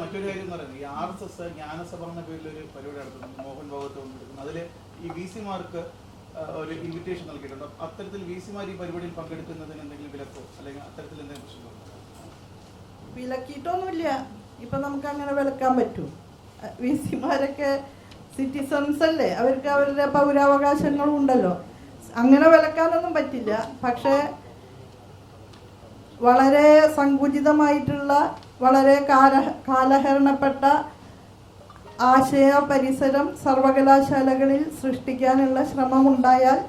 മറ്റൊരു കാര്യം എന്ന് പറയുന്നത് ഈ RSS ജ്ഞാനസഭ എന്ന പേരിൽ ഒരു പരിപാടി നടത്തുന്നു, മോഹൻ ഭാഗത്ത് പങ്കെടുക്കുന്നു. അതിൽ ഈ VC-മാർക്ക് ഒരു ഇൻവിറ്റേഷൻ നൽകിയിട്ടുണ്ട്. അത്തരത്തിൽ VC-മാർ ഈ പരിപാടിയിൽ പങ്കെടുക്കുന്നതിന് എന്തെങ്കിലും വിലക്കോ അല്ലെങ്കിൽ അത്തരത്തിൽ എന്തെങ്കിലും പ്രശ്നമോ? വിലക്കിയിട്ടൊന്നുമില്ല. ഇപ്പൊ നമുക്ക് അങ്ങനെ വിലക്കാൻ പറ്റും? VC-മാരൊക്കെ സിറ്റിസൺസ് അല്ലേ, അവർക്ക് അവരുടെ പൗരാവകാശങ്ങളും ഉണ്ടല്ലോ. അങ്ങനെ വിലക്കാനൊന്നും പറ്റില്ല. പക്ഷേ വളരെ സങ്കുചിതമായിട്ടുള്ള വളരെ കാലഹരണപ്പെട്ട ആശയ പരിസരം സർവകലാശാലകളിൽ സൃഷ്ടിക്കാനുള്ള ശ്രമമുണ്ടായാൽ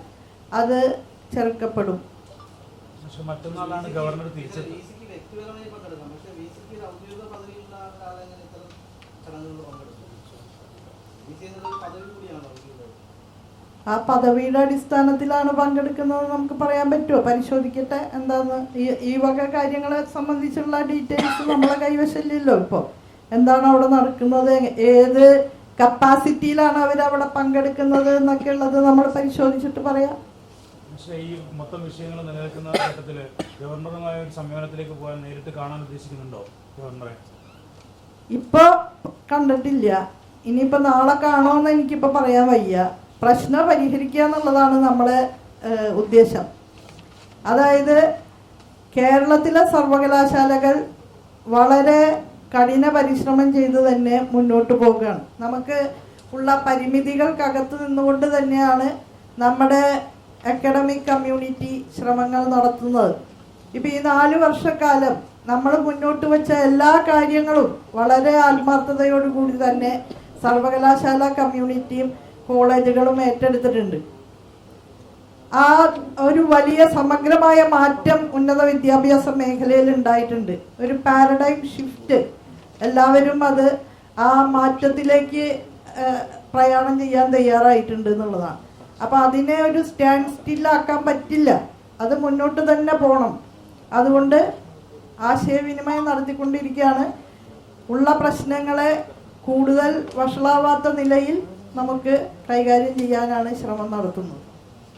അത് ചെറുക്കപ്പെടും. മറ്റന്നാളാണ് ഗവർണർ തിരിച്ചത്. ആ പദവിയുടെ അടിസ്ഥാനത്തിലാണ് പങ്കെടുക്കുന്നത് നമുക്ക് പറയാൻ പറ്റുമോ? പരിശോധിക്കട്ടെ എന്താന്ന്. ഈ വക കാര്യങ്ങളെ സംബന്ധിച്ചുള്ള ഡീറ്റെയിൽസ് നമ്മളെ കൈവശമില്ലല്ലോ. ഇപ്പോൾ എന്താണ് അവിടെ നടക്കുന്നത്, ഏത് കപ്പാസിറ്റിയിലാണ് അവരവിടെ പങ്കെടുക്കുന്നത് എന്നൊക്കെ ഉള്ളത് നമ്മൾ പരിശോധിച്ചിട്ട് പറയാം. പക്ഷേ ഈ മൊത്തം വിഷയങ്ങൾ നിലനിൽക്കുന്ന ഘട്ടത്തിൽ ഗവർണറുമായ ഒരു സമ്മേളനത്തിലേക്ക് പോകാൻ നേരിട്ട് കാണാൻ ഉദ്ദേശിക്കുന്നുണ്ടോ ഗവർണറെ? ഇപ്പോൾ കണ്ടിട്ടില്ല. ഇനിയിപ്പോൾ നാളെ കാണുമെന്ന് എനിക്കിപ്പോൾ പറയാൻ വയ്യ. പ്രശ്നം പരിഹരിക്കുക എന്നുള്ളതാണ് നമ്മളെ ഉദ്ദേശം. അതായത് കേരളത്തിലെ സർവകലാശാലകൾ വളരെ കഠിന പരിശ്രമം ചെയ്ത് തന്നെ മുന്നോട്ട് പോകുകയാണ്. നമുക്ക് ഉള്ള പരിമിതികൾക്കകത്ത് നിന്നുകൊണ്ട് തന്നെയാണ് നമ്മുടെ അക്കാഡമിക് കമ്മ്യൂണിറ്റി ശ്രമങ്ങൾ നടത്തുന്നത്. ഇപ്പം ഈ 4 വർഷക്കാലം നമ്മൾ മുന്നോട്ട് വെച്ച എല്ലാ കാര്യങ്ങളും വളരെ ആത്മാർത്ഥതയോടുകൂടി തന്നെ സർവകലാശാല കമ്മ്യൂണിറ്റിയും കോളേജുകളും ഏറ്റെടുത്തിട്ടുണ്ട്. ആ ഒരു വലിയ സമഗ്രമായ മാറ്റം ഉന്നത വിദ്യാഭ്യാസ മേഖലയിൽ ഉണ്ടായിട്ടുണ്ട്. ഒരു പാരഡൈം ഷിഫ്റ്റ്. എല്ലാവരും അത് ആ മാറ്റത്തിലേക്ക് പ്രയാണം ചെയ്യാൻ തയ്യാറായിട്ടുണ്ട് എന്നുള്ളതാണ്. അപ്പം അതിനെ ഒരു സ്റ്റാൻഡ് സ്റ്റില്ലാക്കാൻ പറ്റില്ല. അത് മുന്നോട്ട് തന്നെ പോകണം. അതുകൊണ്ട് ആശയവിനിമയം നടത്തിക്കൊണ്ടിരിക്കുകയാണ്. ഉള്ള പ്രശ്നങ്ങളെ കൂടുതൽ വഷളാവാത്ത നിലയിൽ നമുക്ക് കൈകാര്യം ചെയ്യാനാണ് ശ്രമം നടത്തുന്നത്.